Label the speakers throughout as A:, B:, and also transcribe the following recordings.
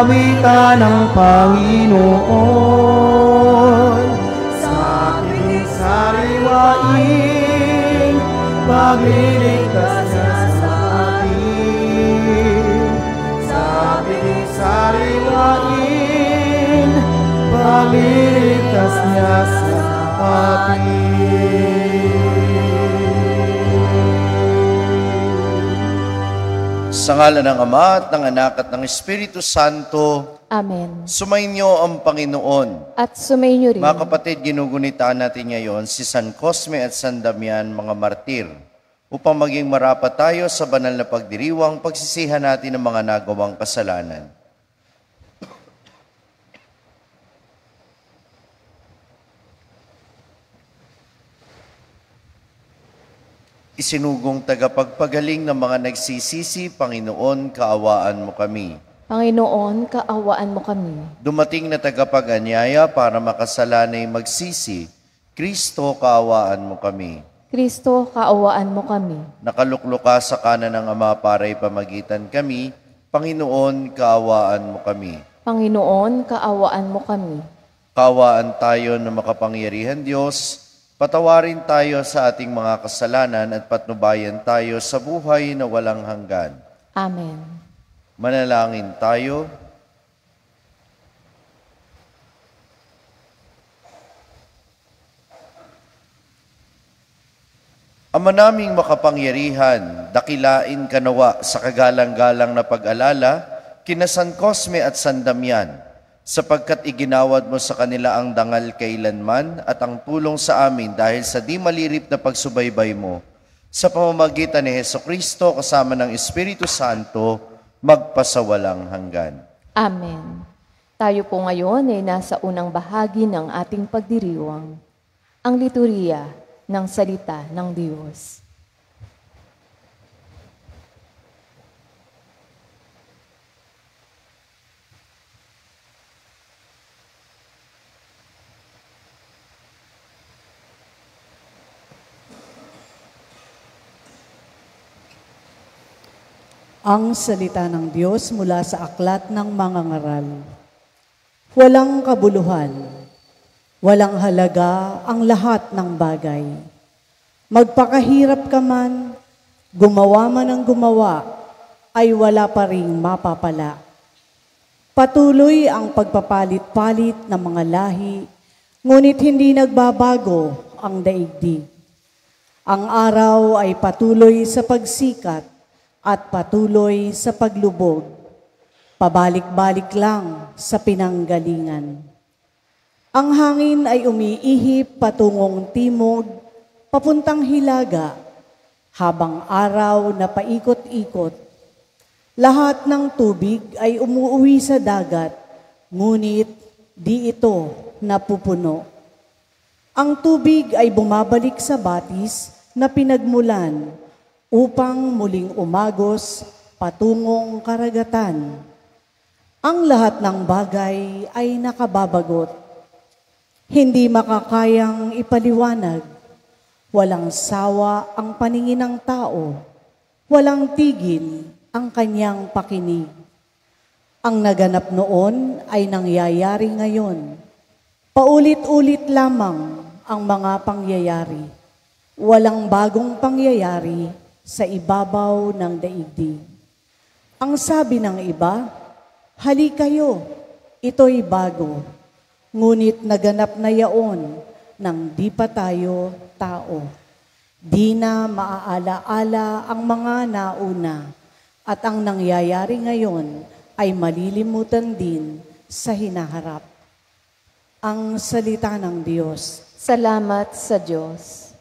A: wika ng Panginoon. Sa ating sariwain, pagliligtas niya sa atin. Sa ating sariwain, pagliligtas niya sa atin.
B: Sa ngalan ng Ama at ng Anak at ng Espiritu Santo.
C: Amen.
B: Sumainyo ang Panginoon.
C: At sumainyo rin.
B: Mga kapatid, ginugunitaan natin ngayon si San Cosme at San Damian, mga martir, upang maging marapat tayo sa banal na pagdiriwang, pagsisihan natin ang mga nagawang kasalanan. Isinugong tagapagpagaling ng mga nagsisisi, Panginoon, kaawaan mo kami.
C: Panginoon, kaawaan mo kami.
B: Dumating na tagapag-anyaya para makasalanay magsisi, Kristo, kaawaan mo kami.
C: Kristo, kaawaan mo kami.
B: Nakalukluka sa kanan ng Ama para ipamagitan kami, Panginoon, kaawaan mo kami.
C: Panginoon, kaawaan mo kami.
B: Kaawaan tayo ng makapangyarihan Diyos, patawarin tayo sa ating mga kasalanan at patnubayan tayo sa buhay na walang hanggan.
C: Amen.
B: Manalangin tayo. Ama naming makapangyarihan, dakilain ka nawa sa kagalang-galang na pag-alala kina San Cosme at San Damian, sapagkat iginawad mo sa kanila ang dangal kailanman at ang tulong sa amin dahil sa di malirip na pagsubaybay mo. Sa pamamagitan ni Hesukristo kasama ng Espiritu Santo, magpasawalang hanggan.
C: Amen. Tayo po ngayon ay nasa unang bahagi ng ating pagdiriwang, ang liturhiya ng salita ng Diyos.
D: Ang salita ng Diyos mula sa aklat ng mga ngaral. Walang kabuluhan, walang halaga ang lahat ng bagay. Magpakahirap ka man, gumawa man ang gumawa, ay wala pa ring mapapala. Patuloy ang pagpapalit-palit ng mga lahi, ngunit hindi nagbabago ang daigdig. Ang araw ay patuloy sa pagsikat, at patuloy sa paglubog, pabalik-balik lang sa pinanggalingan. Ang hangin ay umiihip patungong timog, papuntang hilaga, habang araw na paikot-ikot. Lahat ng tubig ay umuuwi sa dagat, ngunit di ito napupuno. Ang tubig ay bumabalik sa batis na pinagmulan, upang muling umagos patungong karagatan. Ang lahat ng bagay ay nakababagot. Hindi makakayang ipaliwanag. Walang sawa ang paningin ng tao. Walang tigil ang kanyang pakinig. Ang naganap noon ay nangyayari ngayon. Paulit-ulit lamang ang mga pangyayari. Walang bagong pangyayari sa ibabaw ng daigdig. Ang sabi ng iba, "Hali kayo, ito'y bago." Ngunit naganap na yaon nang di pa tayo tao. Di na maaala-ala ang mga nauna at ang nangyayari ngayon ay malilimutan din sa hinaharap. Ang salita ng Diyos.
C: Salamat sa Diyos.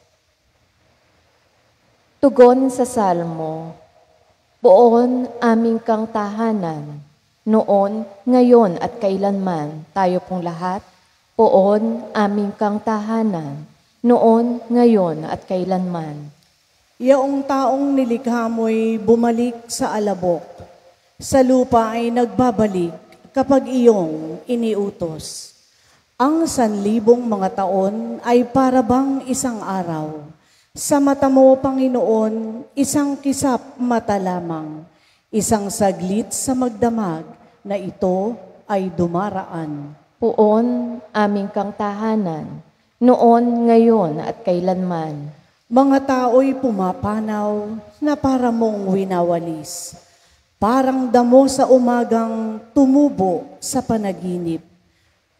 C: Tugon sa Salmo, Poon aming kang tahanan, noon, ngayon at kailanman, tayo pong lahat, poon aming kang tahanan, noon, ngayon at kailanman.
D: Yaong taong nilikha mo'y bumalik sa alabok, sa lupa ay nagbabalik kapag iyong iniutos. Ang 1,000 mga taon ay parabang isang araw. Sa mata mo, Panginoon, isang kisap mata lamang, isang saglit sa magdamag na ito ay dumaraan.
C: Poon aming kang tahanan, noon, ngayon at kailanman.
D: Mga tao'y pumapanaw na para mong winawalis. Parang damo sa umagang tumubo sa panaginip.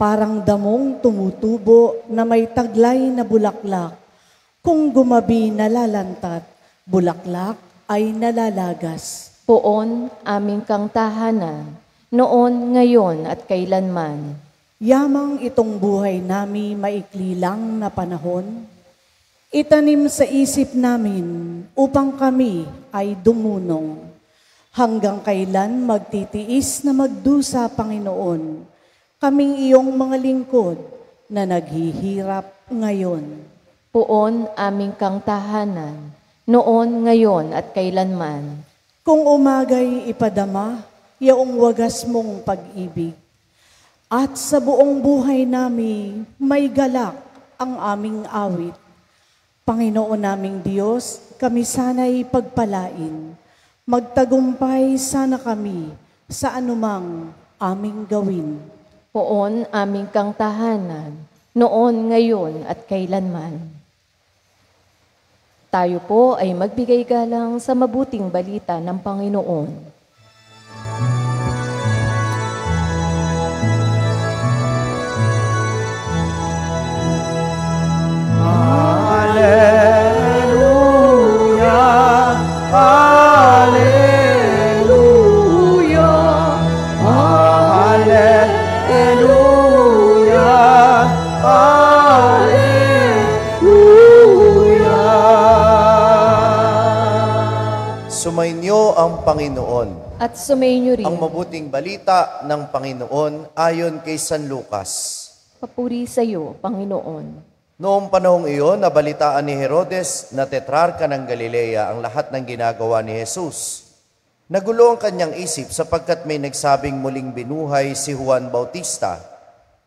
D: Parang damong tumutubo na may taglay na bulaklak. Kung gumabi nalalantat, bulaklak ay nalalagas.
C: Poon aming kang tahanan, noon, ngayon at kailanman.
D: Yamang itong buhay nami maikli lang na panahon, itanim sa isip namin upang kami ay dumunong. Hanggang kailan magtitiis na magdusa, Panginoon, kaming iyong mga lingkod na naghihirap ngayon.
C: Poon aming kang tahanan, noon, ngayon at kailanman.
D: Kung umagay ipadama, yaong wagas mong pag-ibig, at sa buong buhay nami may galak ang aming awit. Panginoon naming Diyos, kami sana'y pagpalain. Magtagumpay sana kami sa anumang aming gawin.
C: Poon aming kang tahanan, noon, ngayon at kailanman. Tayo po ay magbigay galang sa mabuting balita ng Panginoon.
A: Hallelujah, hallelujah, hallelujah, hallelujah.
B: Sumainyo ang Panginoon.
C: At sumainyo rin.
B: Ang mabuting balita ng Panginoon ayon kay San Lucas.
C: Papuri sa iyo, Panginoon.
B: Noong panahong iyon, nabalitaan ni Herodes na tetrarka ng Galilea ang lahat ng ginagawa ni Jesus. Nagulo ang kanyang isip sapagkat may nagsabing muling binuhay si Juan Bautista.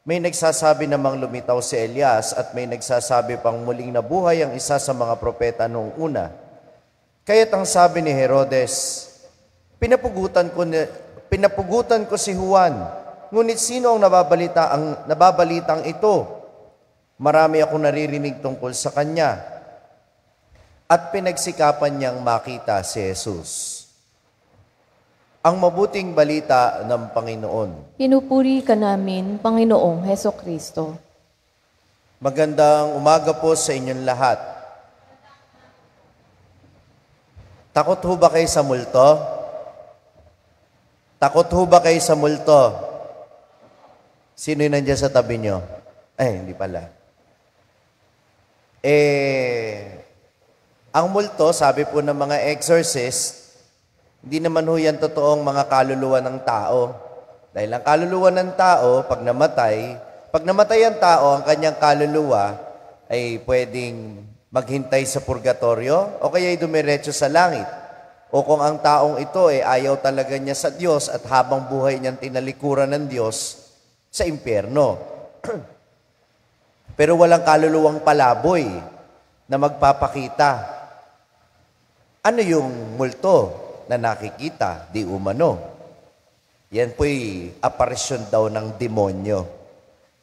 B: May nagsasabi namang lumitaw si Elias at may nagsasabi pang muling nabuhay ang isa sa mga propeta noong una. Kaya't ang sabi ni Herodes, pinapugutan ko si Juan, ngunit sino ang nababalitang ito? Marami akong naririnig tungkol sa kanya. At pinagsikapan niyang makita si Jesus. Ang mabuting balita ng Panginoon.
C: Pinupuri ka namin, Panginoong Heso Kristo.
B: Magandang umaga po sa inyong lahat. Takot ho ba kayo sa multo? Takot ho ba kayo sa multo? Sino yung nandiyan sa tabi nyo? Ay, hindi pala. Ang multo, sabi po ng mga exorcist, hindi naman ho yan totoong mga kaluluwa ng tao. Dahil ang kaluluwa ng tao, pag namatay ang tao, ang kanyang kaluluwa ay pwedeng maghintay sa purgatorio o kaya ay dumiretso sa langit. O kung ang taong ito ay ayaw talaga niya sa Diyos at habang buhay niyang tinalikuran ng Diyos, sa impyerno. Pero walang kaluluwang palaboy na magpapakita. Ano yung multo na nakikita? Di umano. Yan po'y aparisyon daw ng demonyo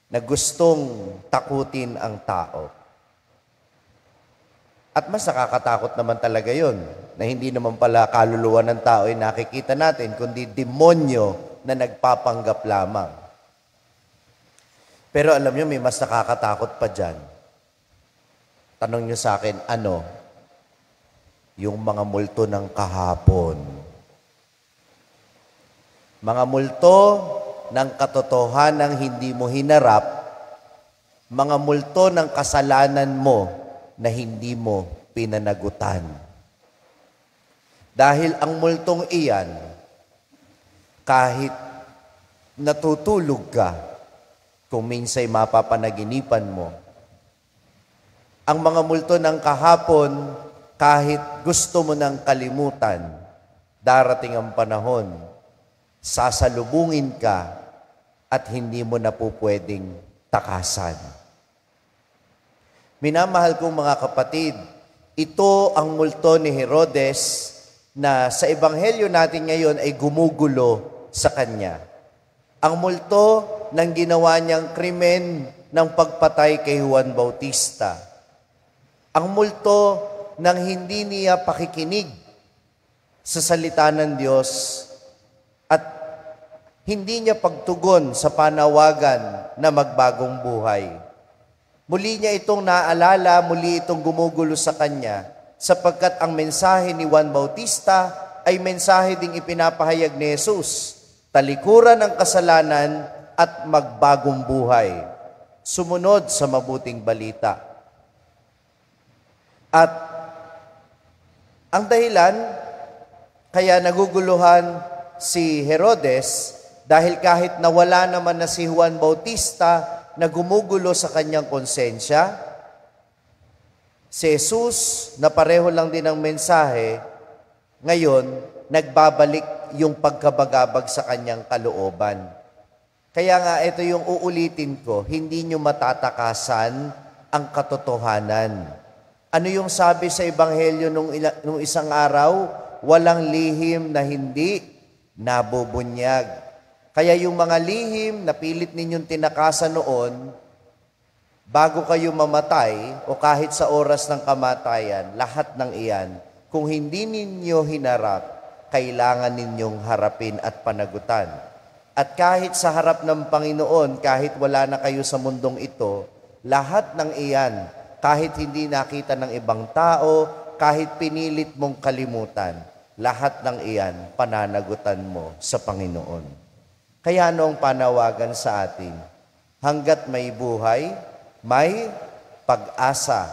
B: na gustong takutin ang tao. At mas nakakatakot naman talaga yon na hindi naman pala kaluluwa ng tao ay nakikita natin, kundi demonyo na nagpapanggap lamang. Pero alam nyo, may mas nakakatakot pa dyan. Tanong nyo sa akin, ano? Yung mga multo ng kahapon. Mga multo ng katotohanan hindi mo hinarap, mga multo ng kasalanan mo na hindi mo pinanagutan. Dahil ang multong iyan, kahit natutulog ka, kung minsay mapapanaginipan mo. Ang mga multo ng kahapon, kahit gusto mo nang kalimutan, darating ang panahon, sasalubungin ka at hindi mo na po pwedeng takasan. Minamahal kong mga kapatid, ito ang multo ni Herodes na sa ebanghelyo natin ngayon ay gumugulo sa kanya. Ang multo ng ginawa niyang krimen ng pagpatay kay Juan Bautista. Ang multo ng hindi niya pakikinig sa salita ng Diyos at hindi niya pagtugon sa panawagan na magbagong buhay. Muli niya itong naalala, muli itong gumugulo sa kanya, sapagkat ang mensahe ni Juan Bautista ay mensahe ding ipinapahayag ni Jesus, talikuran ng kasalanan at magbagong buhay. Sumunod sa mabuting balita. At ang dahilan, kaya naguguluhan si Herodes, dahil kahit nawala naman na si Juan Bautista na gumugulo sa kanyang konsensya, si Jesus na pareho lang din ang mensahe, ngayon nagbabalik yung pagkabagabag sa kanyang kalooban. Kaya nga ito yung uulitin ko, hindi nyo matatakasan ang katotohanan. Ano yung sabi sa Ebanghelyo nung isang araw? Walang lihim na hindi nabubunyag. Kaya yung mga lihim na pilit ninyong tinakasan noon, bago kayo mamatay o kahit sa oras ng kamatayan, lahat ng iyan, kung hindi ninyo hinarap, kailangan ninyong harapin at panagutan. At kahit sa harap ng Panginoon, kahit wala na kayo sa mundong ito, lahat ng iyan, kahit hindi nakita ng ibang tao, kahit pinilit mong kalimutan, lahat ng iyan, pananagutan mo sa Panginoon. Kaya ano ang panawagan sa atin? Hanggat may buhay, may pag-asa.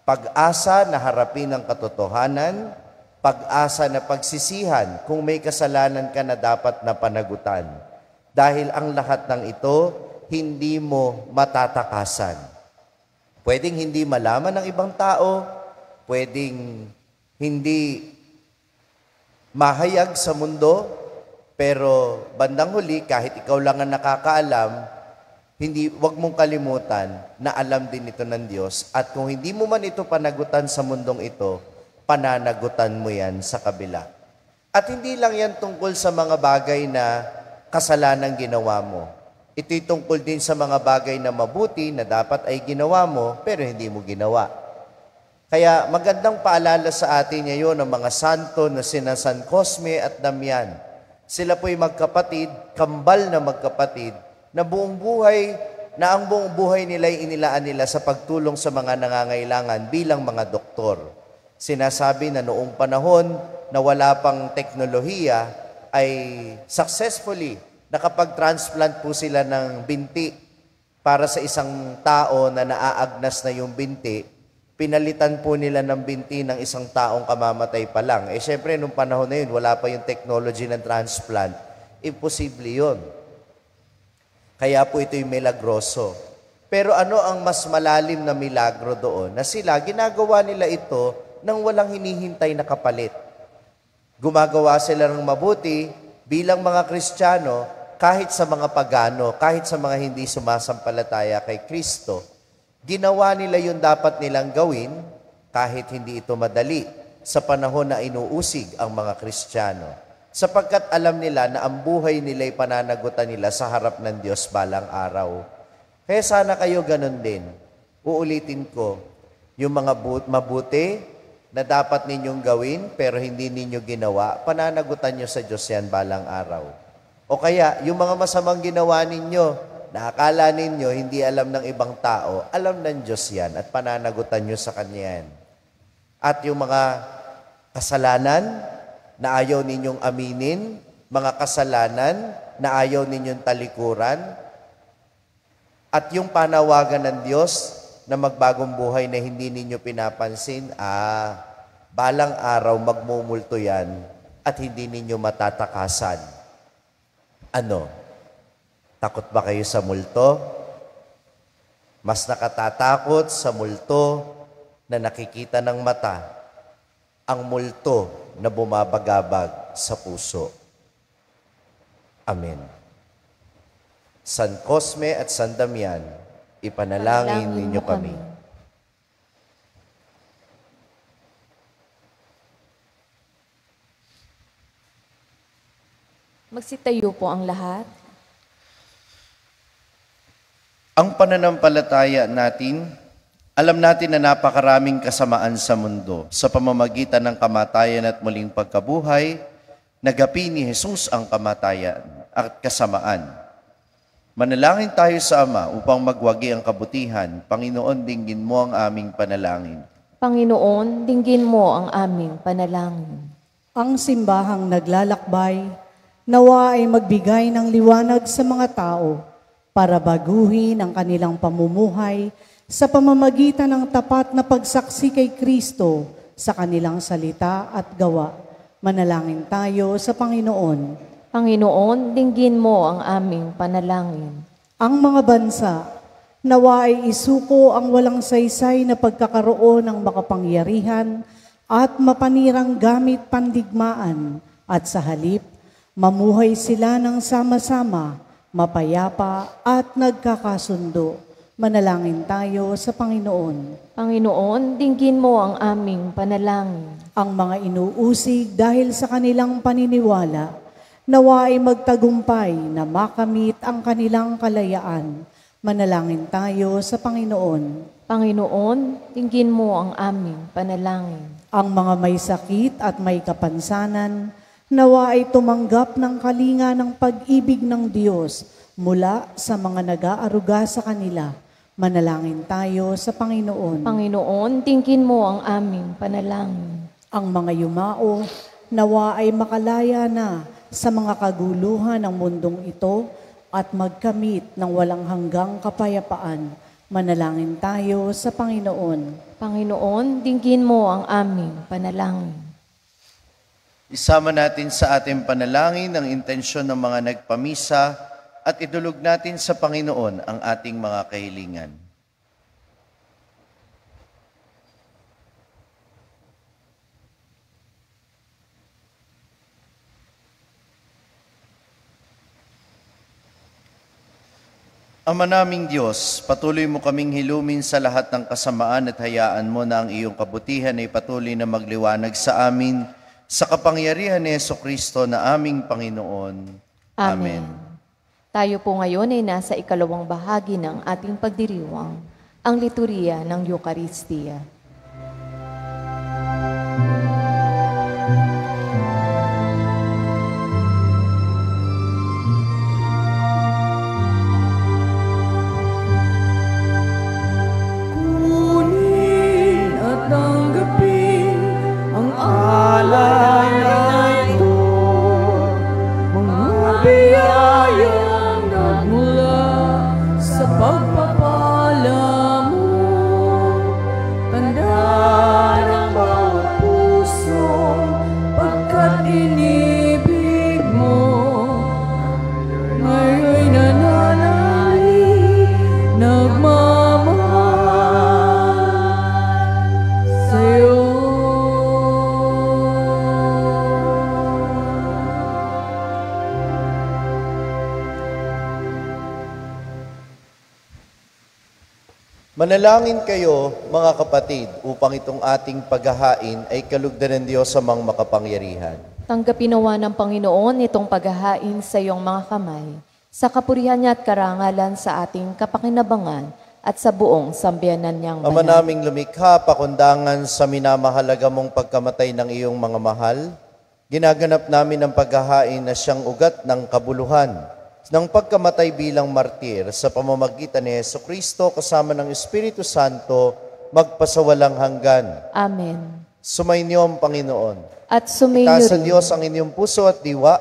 B: Pag-asa na harapin ang katotohanan, pag-asa na pagsisihan kung may kasalanan ka na dapat na panagutan. Dahil ang lahat ng ito, hindi mo matatakasan. Pwedeng hindi malaman ng ibang tao, pwedeng hindi mahayag sa mundo, pero bandang huli, kahit ikaw lang ang nakakaalam, wag mong kalimutan na alam din ito ng Diyos. At kung hindi mo man ito panagutan sa mundong ito, pananagutan mo yan sa kabila. At hindi lang yan tungkol sa mga bagay na kasalanan ginawa mo. Ito'y tungkol din sa mga bagay na mabuti na dapat ay ginawa mo, pero hindi mo ginawa. Kaya magandang paalala sa atin ngayon ng mga santo na sina San Cosme at Damian. Sila po'y magkapatid, kambal na magkapatid, na ang buong buhay nila'y inilaan nila sa pagtulong sa mga nangangailangan bilang mga doktor. Sinasabi na noong panahon na wala pang teknolohiya, ay successfully nakapag-transplant po sila ng binti para sa isang tao na naaagnas na yung binti. Pinalitan po nila ng binti ng isang taong kamamatay pa lang. Syempre, nung panahon na yun, wala pa yung technology ng transplant. Imposible yun. Kaya po ito'y milagroso. Pero ano ang mas malalim na milagro doon? Na sila, ginagawa nila ito nang walang hinihintay na kapalit. Gumagawa sila ng mabuti bilang mga Kristiyano kahit sa mga pagano, kahit sa mga hindi sumasampalataya kay Kristo. Ginawa nila yung dapat nilang gawin kahit hindi ito madali sa panahon na inuusig ang mga Kristiyano. Sapagkat alam nila na ang buhay nila'y pananagutan nila sa harap ng Diyos balang araw. Kaya sana kayo ganun din. Uulitin ko, yung mga mabuti na dapat ninyong gawin pero hindi ninyo ginawa, pananagutan nyo sa Diyos yan balang araw. O kaya, yung mga masamang ginawa ninyo, na akala ninyo hindi alam ng ibang tao, alam ng Diyos yan at pananagutan nyo sa Kanya yan. At yung mga kasalanan na ayaw ninyong aminin, mga kasalanan na ayaw ninyong talikuran, at yung panawagan ng Diyos na magbagong buhay na hindi ninyo pinapansin, balang araw magmumulto yan at hindi ninyo matatakasan. Ano? Takot ba kayo sa multo? Mas nakatatakot sa multo na nakikita ng mata, ang multo na bumabagabag sa puso. Amen. San Cosme at San Damian, ipanalangin ninyo kami.
C: Magsitayo po ang lahat.
B: Ang pananampalataya natin, alam natin na napakaraming kasamaan sa mundo. Sa pamamagitan ng kamatayan at muling pagkabuhay, nagapi ni Jesus ang kamatayan at kasamaan. Manalangin tayo sa Ama upang magwagi ang kabutihan. Panginoon, dinggin mo ang aming panalangin.
C: Panginoon, dinggin mo ang aming panalangin.
D: Ang simbahang naglalakbay, nawa ay magbigay ng liwanag sa mga tao para baguhin ang kanilang pamumuhay sa pamamagitan ng tapat na pagsaksi kay Kristo sa kanilang salita at gawa. Manalangin tayo sa Panginoon.
C: Panginoon, dinggin mo ang aming panalangin.
D: Ang mga bansa, nawa ay isuko ang walang saysay na pagkakaroon ng makapangyarihan at mapanirang gamit pandigmaan at sa halip, mamuhay sila ng sama-sama, mapayapa at nagkakasundo. Manalangin tayo sa Panginoon.
C: Panginoon, dinggin mo ang aming panalangin.
D: Ang mga inuusig dahil sa kanilang paniniwala, nawa ay magtagumpay na makamit ang kanilang kalayaan. Manalangin tayo sa Panginoon.
C: Panginoon, dinggin mo ang aming panalangin.
D: Ang mga may sakit at may kapansanan, nawa ay tumanggap ng kalinga ng pag-ibig ng Diyos mula sa mga nag-aaruga sa kanila. Manalangin tayo sa Panginoon.
C: Panginoon, dinggin mo ang aming panalangin.
D: Ang mga yumao, nawa ay makalaya na sa mga kaguluhan ng mundong ito at magkamit ng walang hanggang kapayapaan. Manalangin tayo sa Panginoon.
C: Panginoon, dinggin mo ang aming panalangin.
B: Isama natin sa ating panalangin ang intensyon ng mga nagpamisa at idulog natin sa Panginoon ang ating mga kahilingan. Ama naming Diyos, patuloy mo kaming hilumin sa lahat ng kasamaan at hayaan mo na ang iyong kabutihan ay patuloy na magliwanag sa amin sa kapangyarihan ni Jesucristo na aming Panginoon. Amen.
C: Tayo po ngayon ay nasa ikalawang bahagi ng ating pagdiriwang, ang liturhiya ng Eucharistia.
B: Manalangin kayo, mga kapatid, upang itong ating paghahain ay kalugdan ng Diyos sa mga makapangyarihan.
C: Tanggapin nawa ng Panginoon itong paghahain sa iyong mga kamay, sa kapurihan niya at karangalan sa ating kapakinabangan at sa buong sambayanan niyang
B: Ama naming lumikha, pakundangan sa minamahalaga mong pagkamatay ng iyong mga mahal, ginaganap namin ang paghahain na siyang ugat ng kabuluhan ng pagkamatay bilang martir sa pamamagitan ni Jesucristo kasama ng Espiritu Santo magpasawalang hanggan.
C: Amen.
B: Sumainyo ang Panginoon.
C: At sumainyo
B: Itaas sa
C: rin,
B: Diyos ang inyong puso at diwa.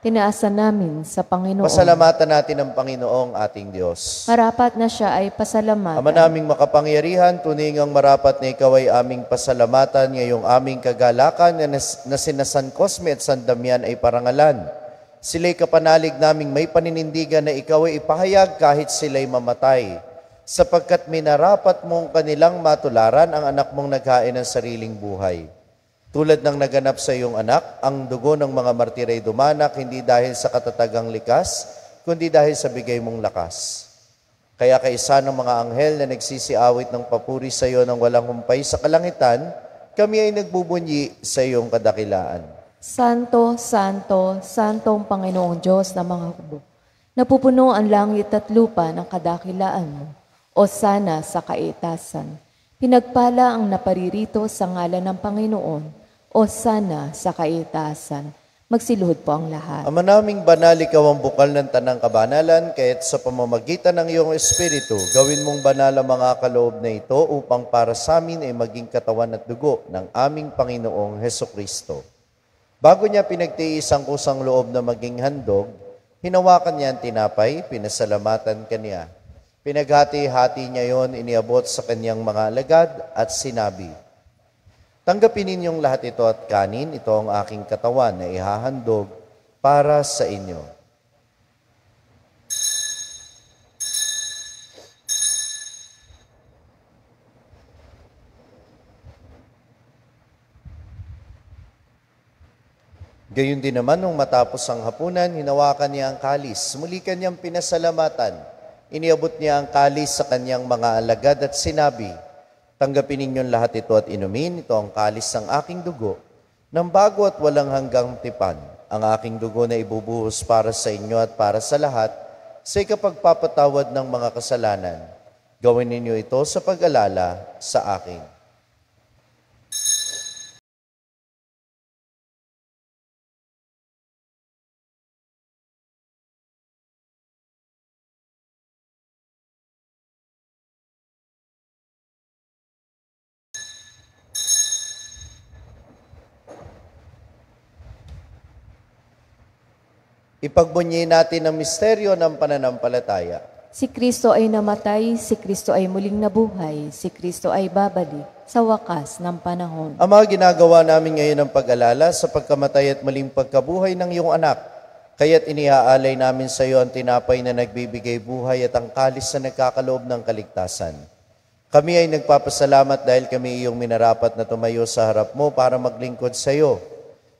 C: tinaasan namin sa Panginoon.
B: Pasalamatan natin ang Panginoong ating Diyos.
C: Marapat na siya ay pasalamatan.
B: Ama naming makapangyarihan, tuningang marapat na ikaw ay aming pasalamatan, ngayong aming kagalakan na sina San Cosme at San Damian ay parangalan. Sila'y kapanalig naming may paninindigan na ikaw ay ipahayag kahit sila'y mamatay, sapagkat minarapat mong kanilang matularan ang anak mong naghain ng sariling buhay. Tulad ng naganap sa iyong anak, ang dugo ng mga martir ay dumanak hindi dahil sa katatagang likas, kundi dahil sa bigay mong lakas. Kaya kaisa ng mga anghel na nagsisiawit ng papuri sa iyo ng walang humpay sa kalangitan, kami ay nagbubunyi sa iyong kadakilaan.
C: Santo, Santo, Santo ang Panginoong Diyos na mga hukbo. Napupuno ang langit at lupa ng kadakilaan mo, o sana sa kaitasan. Pinagpala ang naparirito sa ngalan ng Panginoon, o sana sa kaitasan. Magsiluhod po ang lahat.
B: Ama naming banal, ikaw ang bukal ng tanang kabanalan, kaya't sa pamamagitan ng iyong Espiritu, gawin mong banal ang mga kaloob na ito upang para sa amin ay maging katawan at dugo ng aming Panginoong Hesukristo. Bago niya pinagtiis ang kusang loob na maging handog, hinawakan niya ang tinapay, pinasalamatan kaniya. Pinaghati-hati niya yon, iniabot sa kanyang mga alagad at sinabi, "Tanggapin ninyong lahat ito at kanin, ito ang aking katawan na ihahandog para sa inyo." Gayun din naman, nung matapos ang hapunan, hinawakan niya ang kalis. Muli kanyang pinasalamatan. Iniabot niya ang kalis sa kanyang mga alagad at sinabi, "Tanggapin ninyong lahat ito at inumin. Ito ang kalis ng aking dugo, ng bago at walang hanggang tipan. Ang aking dugo na ibubuhos para sa inyo at para sa lahat, sa ikapagpapatawad ng mga kasalanan. Gawin ninyo ito sa pag-alala sa akin." Ipagbunyi natin ang misteryo ng pananampalataya.
C: Si Kristo ay namatay, si Kristo ay muling nabuhay, si Kristo ay babalik sa wakas ng panahon.
B: Ama, ginagawa namin ngayon ang pag-alala sa pagkamatay at muling pagkabuhay ng iyong anak. Kaya't iniaalay namin sa iyo ang tinapay na nagbibigay buhay at ang kalis na nagkakaloob ng kaligtasan. Kami ay nagpapasalamat dahil kami iyong minarapat na tumayo sa harap mo para maglingkod sa iyo.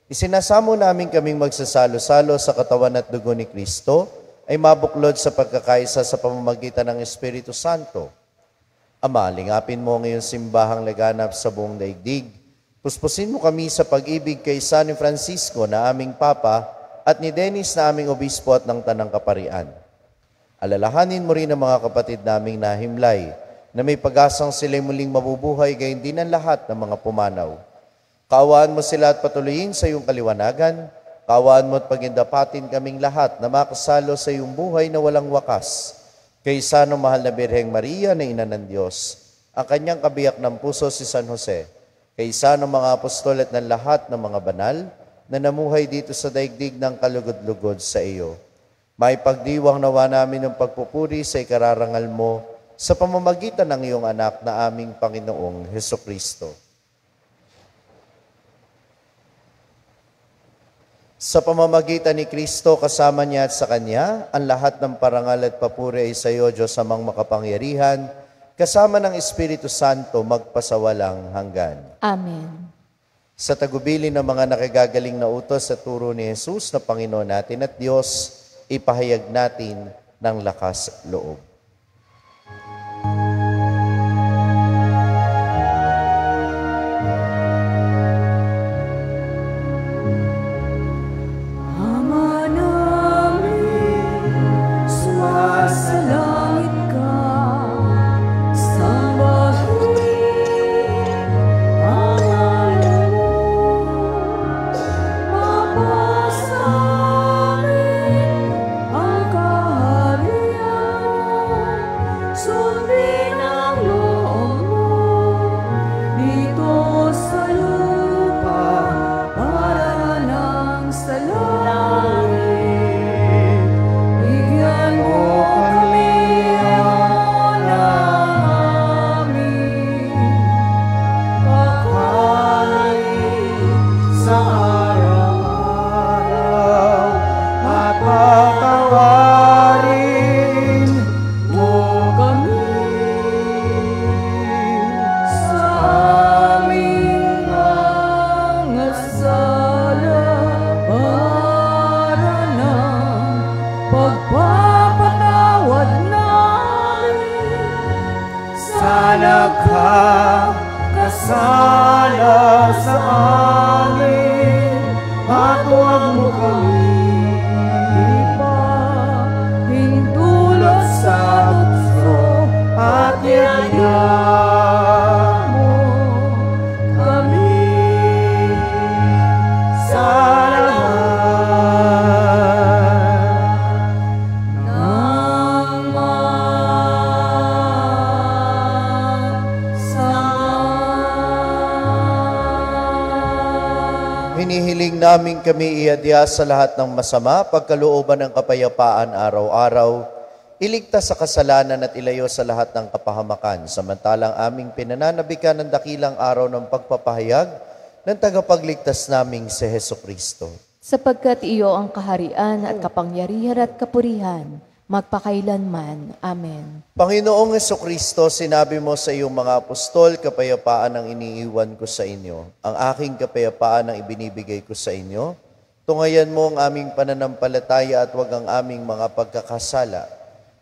B: Isinasamo namin kaming magsasalo-salo sa katawan at dugo ni Kristo ay mabuklod sa pagkakaisa sa pamamagitan ng Espiritu Santo. Ama, lingapin mo ngayon simbahang laganap sa buong daigdig. Puspusin mo kami sa pag-ibig kay San Francisco na aming Papa at ni Dennis na aming Obispo at ng Tanang Kaparian. Alalahanin mo rin ang mga kapatid naming nahimlay na may pag-asang sila'y muling mabubuhay gayon din ang lahat ng mga pumanaw. Kaawaan mo sila at patuloyin sa iyong kaliwanagan. Kaawaan mo at pagindapatin kaming lahat na makasalo sa iyong buhay na walang wakas. Kay Sanong Mahal na Birheng Maria na Ina ng Diyos, ang kanyang kabiyak ng puso si San Jose, kay Sanong mga apostol at ng lahat ng mga banal na namuhay dito sa daigdig ng kalugod-lugod sa iyo. May pagdiwang nawa namin ng pagpupuri sa ikararangal mo sa pamamagitan ng iyong anak na aming Panginoong Hesukristo. Sa pamamagitan ni Kristo, kasama niya at sa Kanya, ang lahat ng parangal at papuri ay sa iyo, Diyos amang makapangyarihan, kasama ng Espiritu Santo, magpasawalang hanggan.
C: Amen.
B: Sa tagubilin ng mga nakagagaling na utos sa turo ni Jesus na Panginoon natin at Diyos, ipahayag natin ng lakas loob.
A: Nakakasala sa amin at huwag mo kami
B: namin kami iadya sa lahat ng masama, pagkalooban ng kapayapaan araw-araw, iligtas sa kasalanan at ilayo sa lahat ng kapahamakan, samantalang aming pinananabikan ng dakilang araw ng pagpapahayag ng tagapagligtas naming si Hesukristo.
C: Sapagkat iyo ang kaharian at kapangyarihan at kapurihan, magpakailanman. Amen.
B: Panginoong Hesukristo, sinabi mo sa iyong mga apostol, kapayapaan ang iniiwan ko sa inyo. Ang aking kapayapaan ang ibinibigay ko sa inyo. Tungayan mo ang aming pananampalataya at wag ang aming mga pagkakasala.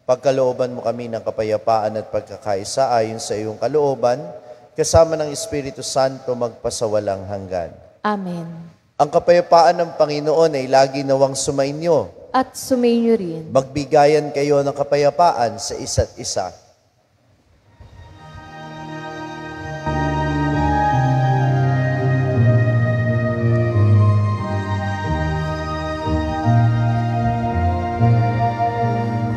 B: Pagkalooban mo kami ng kapayapaan at pagkakaisa ayon sa iyong kalooban, kasama ng Espiritu Santo magpasawalang hanggan.
C: Amen.
B: Ang kapayapaan ng Panginoon ay lagi nawang sumainyo.
C: At sumainyo rin.
B: Magbigayan kayo ng kapayapaan sa isa't isa.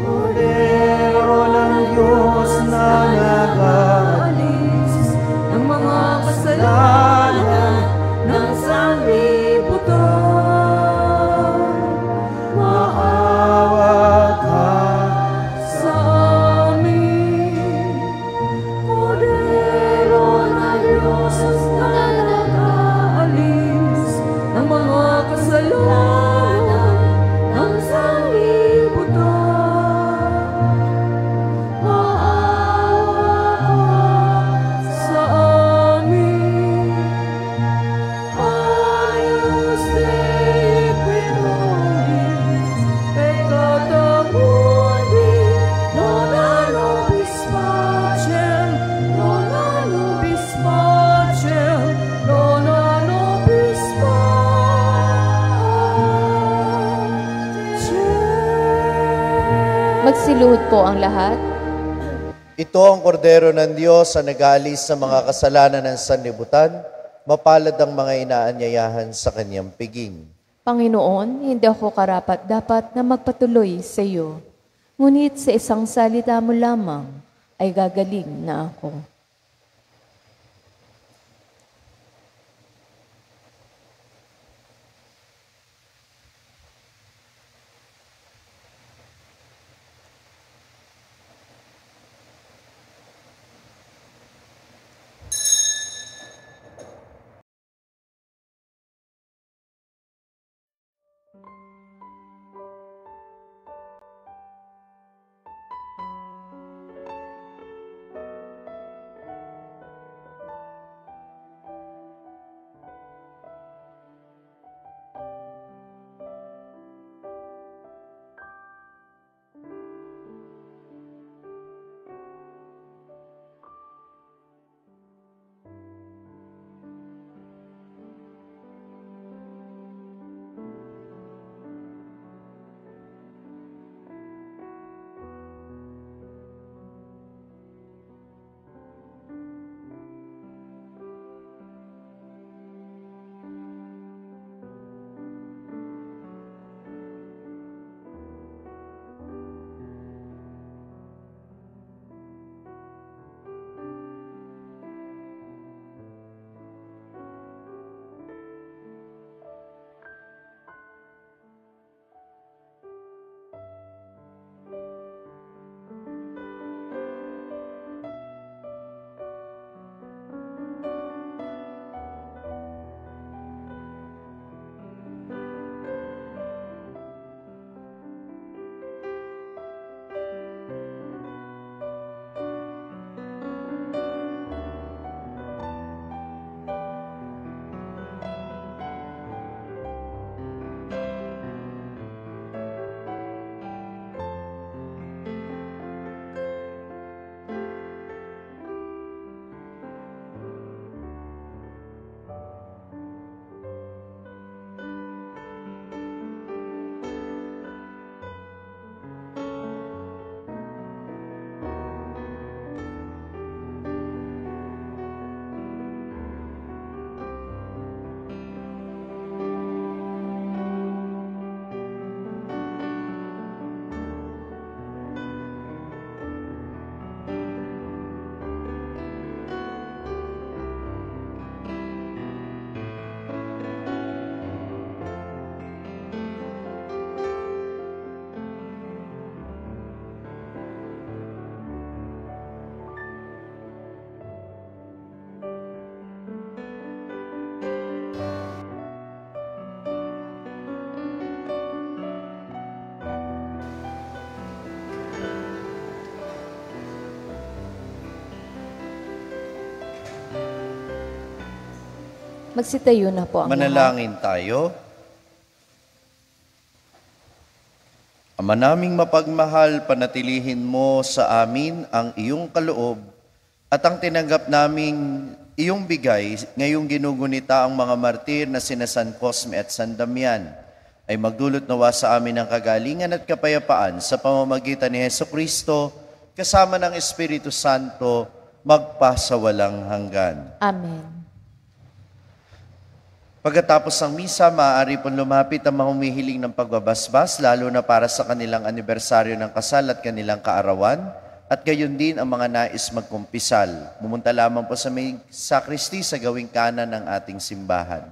A: Kordero ng Diyos na nag-aalis ng mga kasalanan ng sanlibutan. Maawa ka sa amin. Kordero ng Diyos na nag-aalis ng mga kasalanan ng sanlibutan. Maawa ka sa amin. Agnus Dei qui nobis, peccata mundi, dona nobis pacem, dona nobis pacem, dona nobis pacem.
C: Magsiluhod po ang lahat.
B: Ito ang kordero ng Diyos na nag-aalis sa mga kasalanan ng sanlibutan. Mapalad ang mga inaanyayahan sa kanyang piging.
C: Panginoon, hindi ako karapat-dapat na magpatuloy sa iyo. Ngunit sa isang salita mo lamang ay gagaling na ako. Magsitayo na po ang lahat.
B: Manalangin tayo. Ama naming mapagmahal, panatilihin mo sa amin ang iyong kaloob at ang tinanggap naming iyong bigay ngayong ginugunita ang mga martir na sina San Cosme at San Damian ay magdulot nawa sa amin ng kagalingan at kapayapaan sa pamamagitan ni Hesukristo kasama ng Espiritu Santo magpasawalang hanggan.
C: Amen.
B: Pagkatapos ng misa, maaari pong lumapit ang mga humihiling ng pagbabasbas, lalo na para sa kanilang anibersaryo ng kasal at kanilang kaarawan, at gayon din ang mga nais magkumpisal. Pumunta lamang po sa may sakristi sa gawing kanan ng ating simbahan.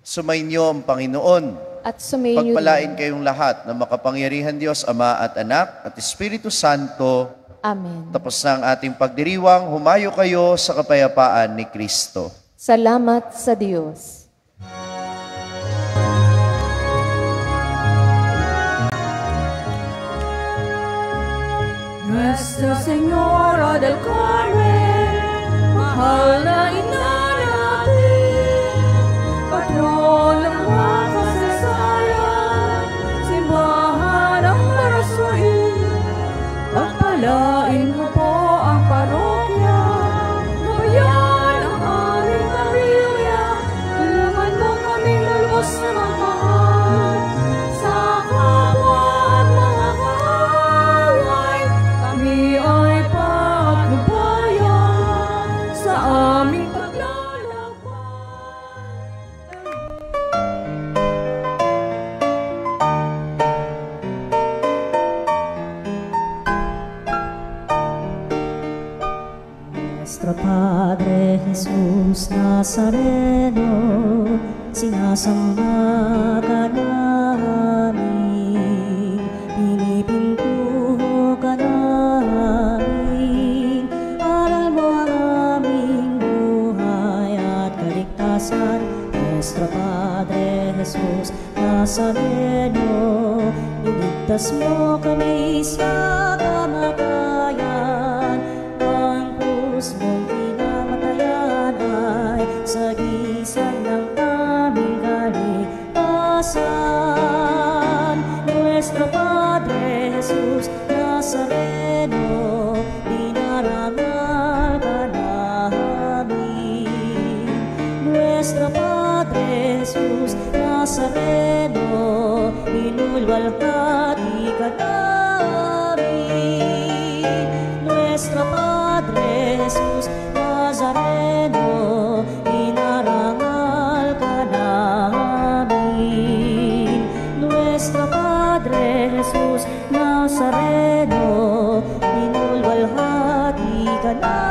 B: Sumainyo ang Panginoon.
C: At sumainyo
B: Pagpalain
C: din.
B: kayong lahat ng makapangyarihan Diyos, Ama at Anak at Espiritu Santo.
C: Amen.
B: Tapos na ang ating pagdiriwang, humayo kayo sa kapayapaan ni Kristo.
C: Salamat sa Diyos.
A: Nuestra Señora del Carmen, mahal na ina natin, patron ng mga kasaysayan, simbahan ang marasuin, pagpalain mo po ang parokya, gabayan ang aming pamilya, tulungan mo kaming lulubos na magmahal, sa kapwa at mga kaaway, kami ay patnubayan sa aming paglalakbay.
E: Nuestro Padre Jesús Nazareno, sinasamba ka namin, pinipintuho ka namin, aral mo ang aming buhay at kaligtasan. Nuestro Padre Jesús Nazareno, iligtas mo kami sa kamatayan, ang krus mong pinamatayan ay sagisag ng aming kaligtasan. Nuestro Padre Jesus Nazareno, dinarangal ka namin. Nuestro Padre Jesus Nazareno, inulwalhati ka namin. Nuestro Padre Jesus Nazareno, inarangal ka namin. Nuestro Padre Jesus Nazareno, inulwalhati ka namin.